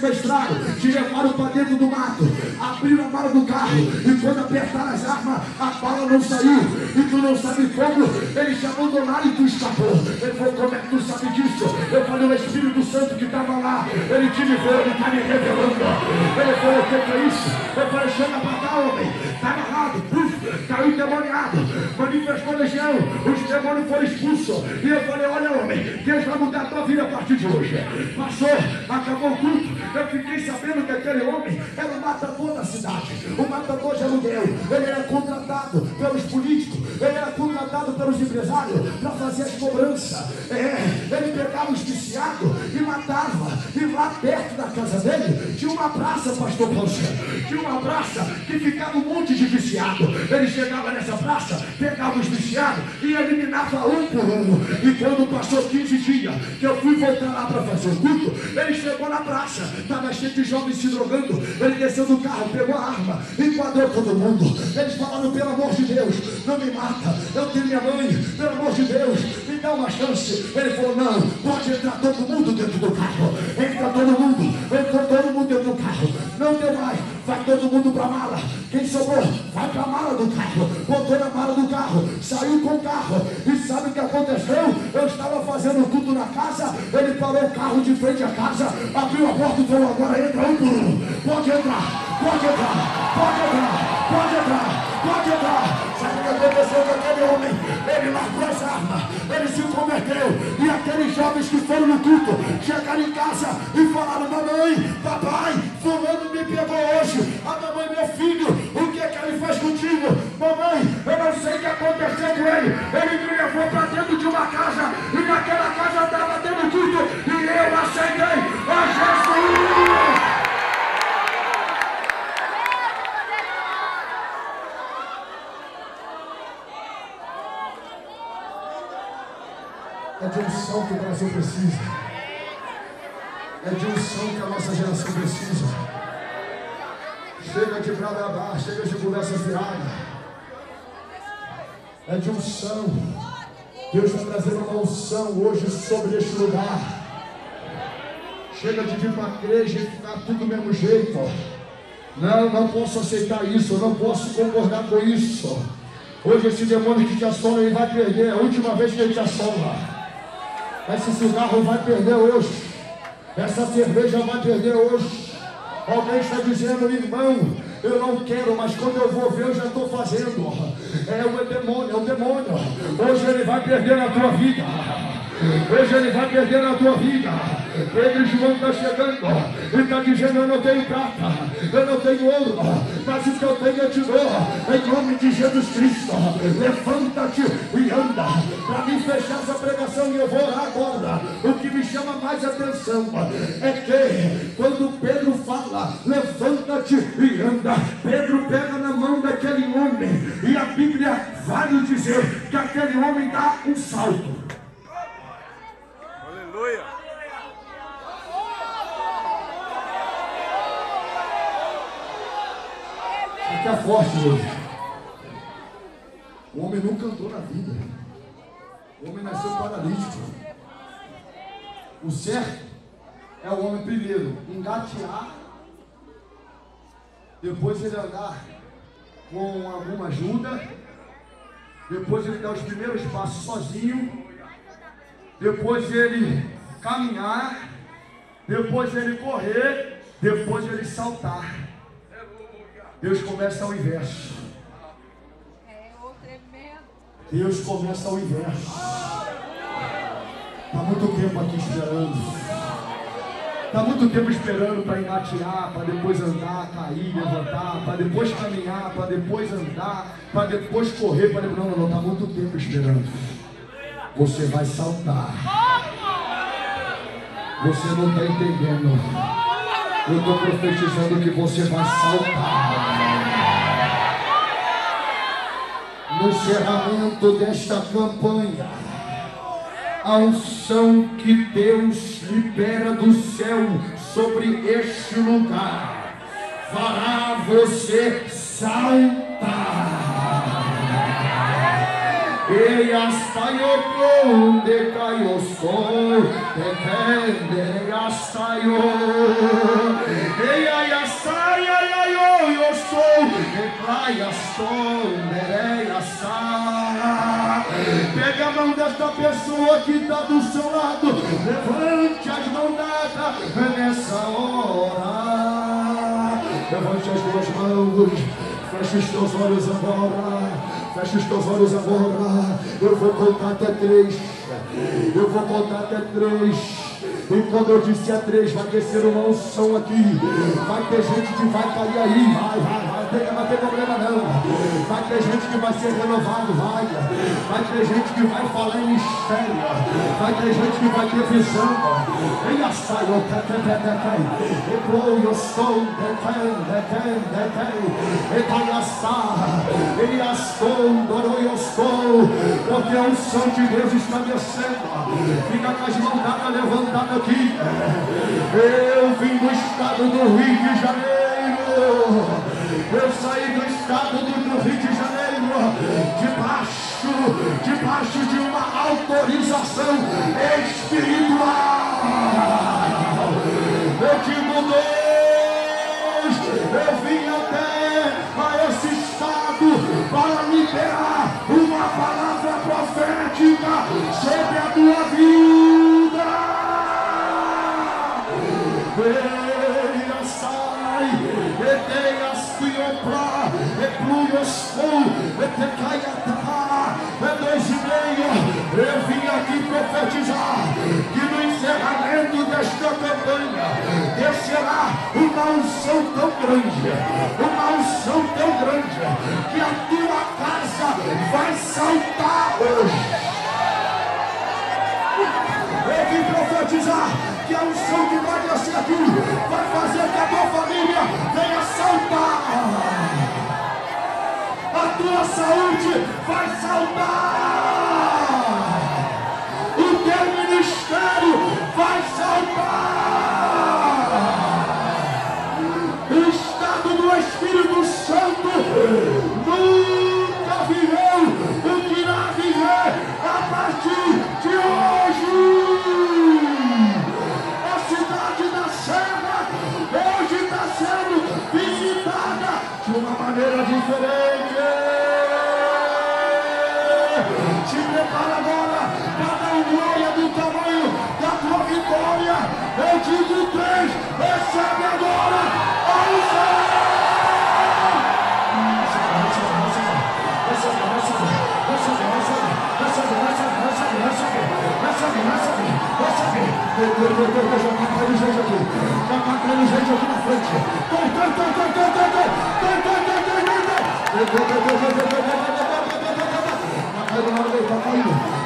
sequestraram, te levaram para dentro do mato, abriram a mala do carro, e quando apertaram as armas, a bala não saiu, e tu não sabe como, eles te abandonaram e tu escapou. Ele falou, como é que tu sabe disso? Eu falei, o Espírito Santo que estava lá, ele te livrou, ele está me revelando. Ele falou, o que é isso? Eu falei, chega para cá, homem, está amarrado, caiu endemoniado, manifestou legião, os demônios foram expulsos. E eu falei, olha, homem, Deus vai mudar a tua vida a partir de hoje. Passou, acabou o culto, eu fiquei sabendo que aquele homem era o matador da cidade, o matador de aluguel. Ele era contratado pelos políticos, ele era contratado pelos empresários para fazer as cobranças. Ele pegava os viciados e matava. E lá perto da casa dele tinha uma praça, pastor Paulo. Tinha uma praça que ficava um monte de viciado. Ele chegava nessa praça, pegava os viciados e eliminava um por um. E quando passou 15 dias que eu fui voltar lá para fazer o culto, ele chegou na praça, estava cheio de jovens se drogando. Ele desceu do carro, pegou a arma, enquadrou todo mundo. Eles falaram, pelo amor de Deus, não me mata, eu tenho minha mãe, pelo amor de Deus, me dá uma chance. Ele falou, não, pode entrar todo mundo dentro do carro. Entra todo mundo, entrou todo mundo dentro do carro. Não deu mais, vai todo mundo para a mala. Quem sobrou, vai para a mala do carro. Botou na mala do carro, saiu com o carro. E sabe o que aconteceu? Eu estava fazendo culto na casa, ele parou o carro de frente à casa, abriu a porta e falou, agora entra um por um. Pode entrar, pode entrar, pode entrar, pode entrar, pode entrar. Sabe o que aconteceu com aquele homem? Ele largou as armas, ele se converteu. E aqueles jovens que foram no culto chegaram em casa e falaram, mamãe, papai, fulano me pegou hoje. A mamãe, meu filho, o que é que ele faz contigo? Mamãe, eu não sei o que aconteceu com ele. Ele me levou para dentro de uma casa e naquela casa estava tendo culto e eu aceitei a Jesus. É de unção que o Brasil precisa. É de unção que a nossa geração precisa. Chega de bradabá, chega de conversa fiada. É de unção. Deus vai trazer uma unção hoje sobre este lugar. Chega de vir para a igreja e ficar tudo do mesmo jeito. Não posso aceitar isso, eu não posso concordar com isso. Hoje esse demônio que te assola, ele vai perder. É a última vez que ele te assola. Esse cigarro vai perder hoje. Essa cerveja vai perder hoje. Alguém está dizendo, irmão, eu não quero, mas quando eu vou ver, eu já estou fazendo. É o demônio, é o demônio. Hoje ele vai perder na tua vida. Hoje ele vai perder na tua vida. Pedro e João está chegando e está dizendo, eu não tenho prata, eu não tenho ouro, mas o que eu tenho eu te dou, em nome de Jesus Cristo. Levanta-te e anda. Para mim fechar essa pregação, e eu vou orar agora. O que me chama mais atenção é que quando Pedro fala, levanta-te e anda, Pedro pega na mão daquele homem e a Bíblia vai nos dizer que aquele homem dá um salto. Aleluia. Que é forte hoje. O homem nunca andou na vida. O homem nasceu paralítico. O certo é o homem primeiro engatear, depois ele andar com alguma ajuda, depois ele dar os primeiros passos sozinho, depois ele caminhar, depois ele correr, depois ele saltar. Deus começa ao inverso. Deus começa ao inverso. Está muito tempo aqui esperando. Está muito tempo esperando para engatear, para depois andar, cair, levantar, para depois caminhar, para depois andar, para depois correr, para depois... Não, está muito tempo esperando. Você vai saltar. Você não está entendendo. Eu estou profetizando que você vai saltar. No encerramento desta campanha, a unção que Deus libera do céu sobre este lugar fará você saltar. E hasta yo donde cayó sol, depende hasta yo. Pega a mão desta pessoa que está do seu lado. Levante as mãos nessa hora. Levante as duas mãos. Feche os teus olhos agora. Feche os teus olhos agora. Eu vou contar até 3. Eu vou contar até 3. E quando eu disser 3, vai descer uma unção aqui. Vai ter gente que vai cair aí. Vai. Não tem problema não. Vai ter gente que vai ser renovado. Vai ter gente que vai falar em mistério. Vai ter gente que vai ter visão. E a saia. Eu sou. Porque a unção de Deus está descendo. Fica com as mãos dadas levantadas aqui. Eu vim do estado do Rio de Janeiro. Eu saí do estado do Rio de Janeiro debaixo de uma autorização espiritual. Eu digo, Deus, eu vim até a esse estado para liberar uma palavra profética sobre a tua vida. Venha, sai, eteias piopra, ecluios fou, etecaiatá, 2:30. Eu vim aqui profetizar que no encerramento desta campanha descerá uma unção tão grande, que a tua casa vai saltar hoje. Eu vim profetizar que a unção que vai descer aqui vai fazer que a tua família venha saltar. A tua saúde vai saltar. O teu ministério vai saltar. O estado do Espírito Santo nunca viveu o que irá viver a partir de hoje. A cidade da Serra hoje está sendo visitada de uma maneira diferente. Se prepara agora para dar glória do tamanho da tua vitória. Eu digo 3, recebe agora a unção. Já tá caindo gente aqui na frente.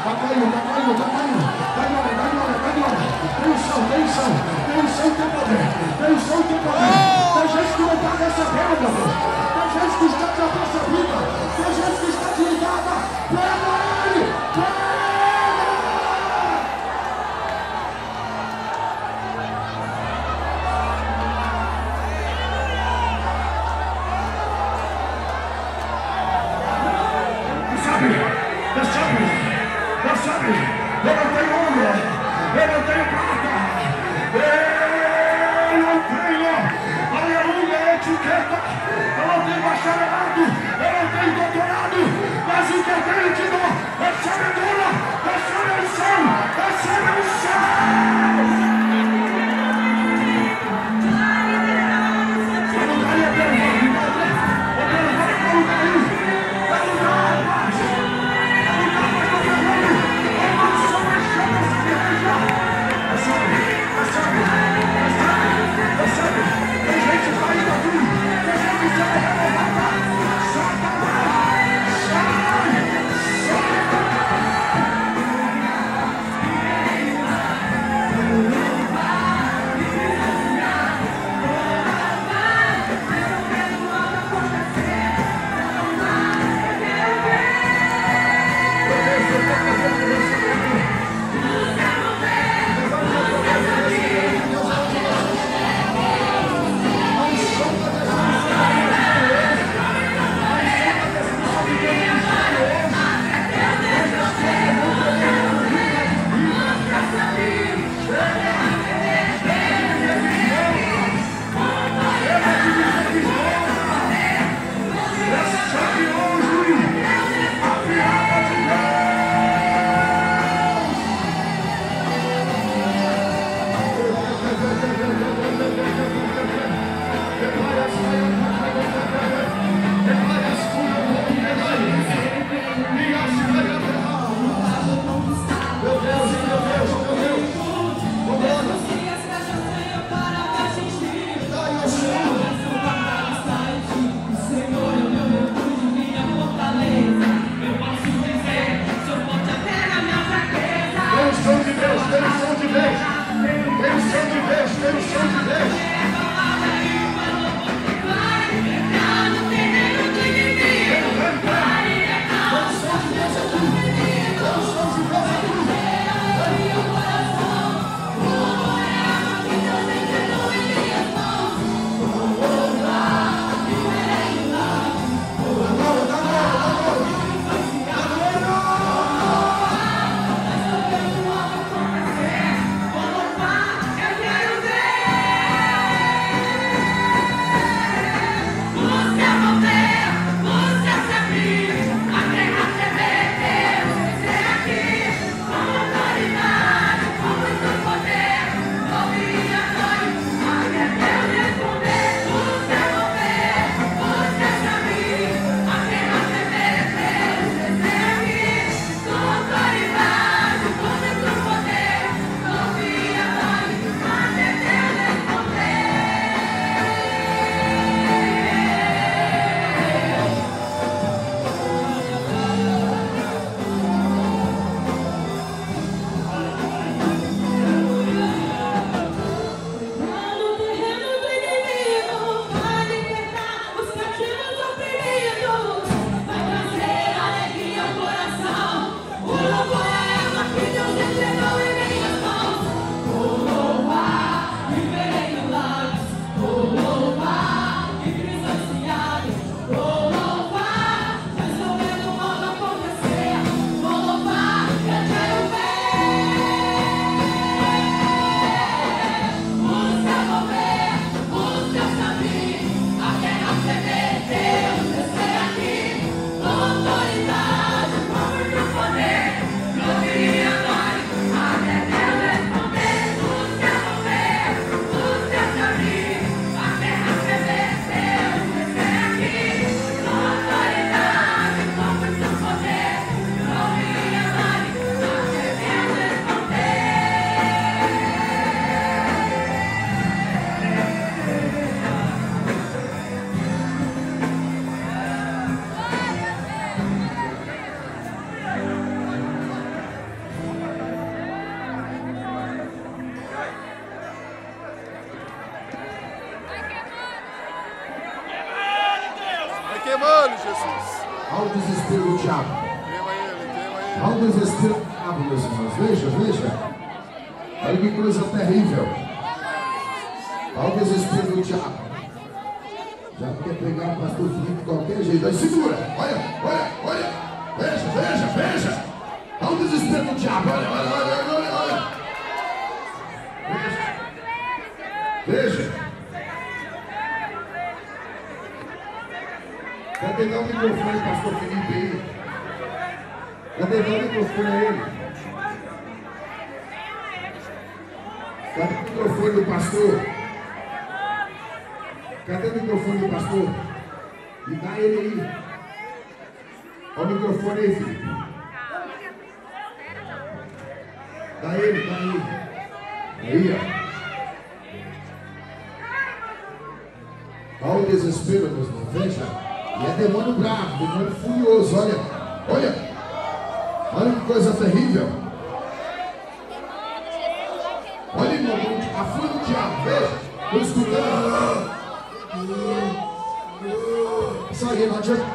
Tá caindo. Tem unção, tem poder. Tem gente que não está recebendo. Tem gente que está desapercebida. Tem gente que está desligada. Pega ele! Recebe! Eu não tenho ouro, eu não tenho prata, eu não tenho, aleluia, etiqueta, eu não tenho bacharelado, eu não tenho doutorado, mas o que eu tenho te dou, recebe agora, recebe a unção, recebe a unção. queimando, Jesus. Olha o desespero do diabo. Queima ele, queima ele. Olha o desespero do diabo, meus irmãos. Veja, veja. Olha que coisa terrível. Olha o desespero do diabo. Já quer pegar o pastor Felipe de qualquer jeito. Aí segura. Olha, olha, olha. Veja, veja, veja. Olha o desespero do diabo. Olha, olha, olha, olha, olha. Veja. Veja. Vai pegar o microfone, pastor Felipe aí. Vai pegar o microfone a ele. Cadê o microfone do pastor? Cadê o microfone do pastor? Me dá ele aí. Olha o microfone aí, filho. Dá ele, dá ele. Aí, ó. Olha o desespero, meus irmãos. Veja. E é demônio bravo, demônio furioso. Olha, olha. Olha que coisa terrível. Olha, irmão, a fúria do diabo. Veja. Estou escutando. Isso aí, não adianta.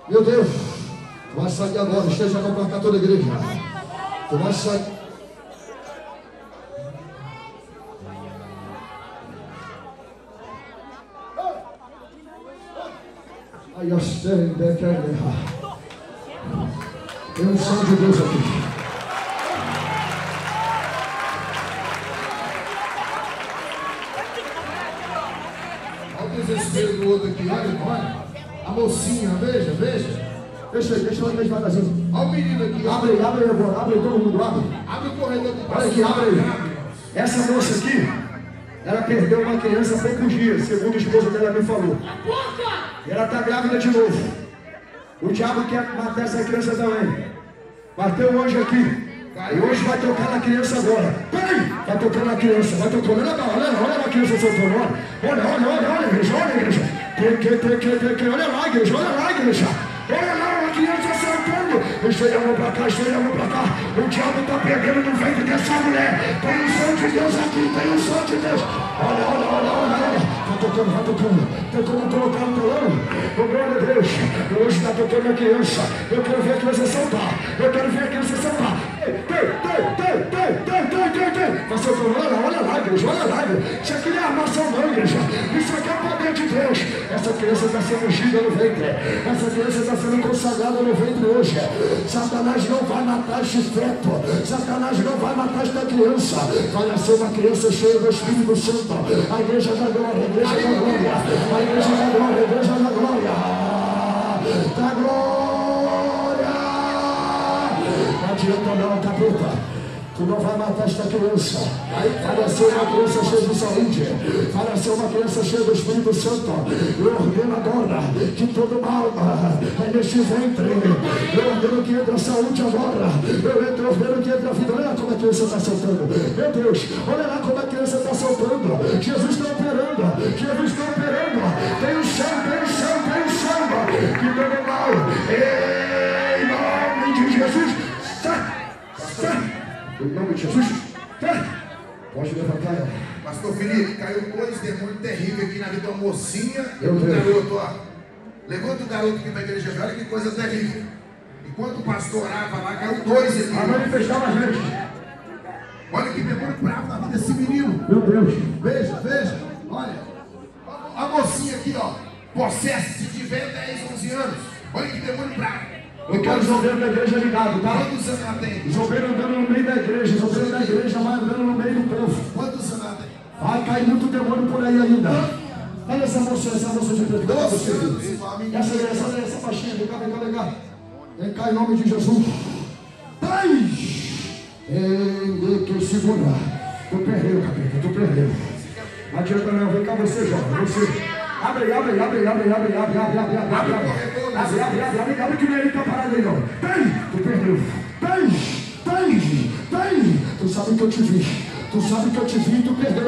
Meu Deus, tu vai sair agora, esteja para plantar toda a igreja. Tu vai sair. Aí eu sei, tem um som de Deus aqui. Olha o desespero do outro aqui, olha, olha. A mocinha, veja, veja. Deixa ela mais devagarzinho. Olha o menino aqui, abre agora, abre todo mundo, abre. Abre o corredor do pastor. Olha aqui, abre aí. Essa moça aqui, ela perdeu uma criança há poucos dias, segundo a esposa dela me falou. E ela está grávida de novo. O diabo quer matar essa criança também. Bateu um anjo aqui. E hoje vai tocar na criança agora. Peraí! Vai tocar na criança, vai tocando. Olha a criança soltando. Olha, igreja, olha, igreja. Olha lá, igreja, olha lá, igreja. Olha lá, a criança soltando. Esteja a mão pra cá, esteja a mão pra cá. O diabo está pegando no ventre dessa mulher. Tem o som de Deus aqui, tem o som de Deus. Olha. Vai tocando. Tem como colocar no telão? Oh, glória a Deus. Hoje está tocando a criança. Eu quero ver a criança saltar. Tem. Vai soltando, olha lá, igreja, olha lá, igreja. Isso aqui não é armação não, igreja. Isso aqui é o poder de Deus. Essa criança está sendo ungida no ventre. Essa criança está sendo consagrada no ventre hoje. Satanás não vai matar este feto. Satanás não vai matar esta criança. Vai nascer uma criança cheia do Espírito Santo. A igreja da glória, a igreja da glória. A igreja da glória, a igreja da glória. Da glória. Não adianta não, capeta. Tu não vai matar esta criança. Vai nascer uma criança cheia de saúde. Vai nascer uma criança cheia do Espírito Santo. Eu ordeno agora que todo mal é neste ventre. Eu ordeno que entre a saúde agora. Eu ordeno que entre a vida. Olha lá como a criança está soltando. Meu Deus, olha lá como a criança está soltando. Jesus está operando. Jesus está operando. Tem o sangue, tem o sangue, tem o sangue. Que todo mal, em nome de Jesus, sai. Em nome de Jesus, pode levantar ela. Pastor Felipe, caiu 2 demônios terríveis aqui na vida de uma mocinha e do garoto, ó. Levanta o garoto aqui para a igreja, olha que coisa terrível. Enquanto o pastor orava lá, caiu 2 aqui. A manifestar a gente. Olha que demônio bravo na vida desse menino. Meu Deus. Veja, olha. A mocinha aqui, ó, possessa, se tiver 10, 11 anos. Olha que demônio bravo. Eu quero o zombeiro da igreja ligado, tá? Quantos anos ela tem? Zombeiro andando no meio da igreja, zombeiro da igreja vai andando no meio do povo. Quantos anos ela tem? Vai cair muito demônio por aí ainda. Olha essa moça de preto. 12 anos. Essa baixinha, vem cá. Vem cá em nome de Jesus. 10. Que segura. Tu perdeu, capeta, tu perdeu. Não adianta não, vem cá você, jovem, você. Abre, que nem ele tá parado aí, não. Tem, tu perdeu. Tem. Tu sabe que eu te vi. Tu sabe que eu te vi e tu perdeu.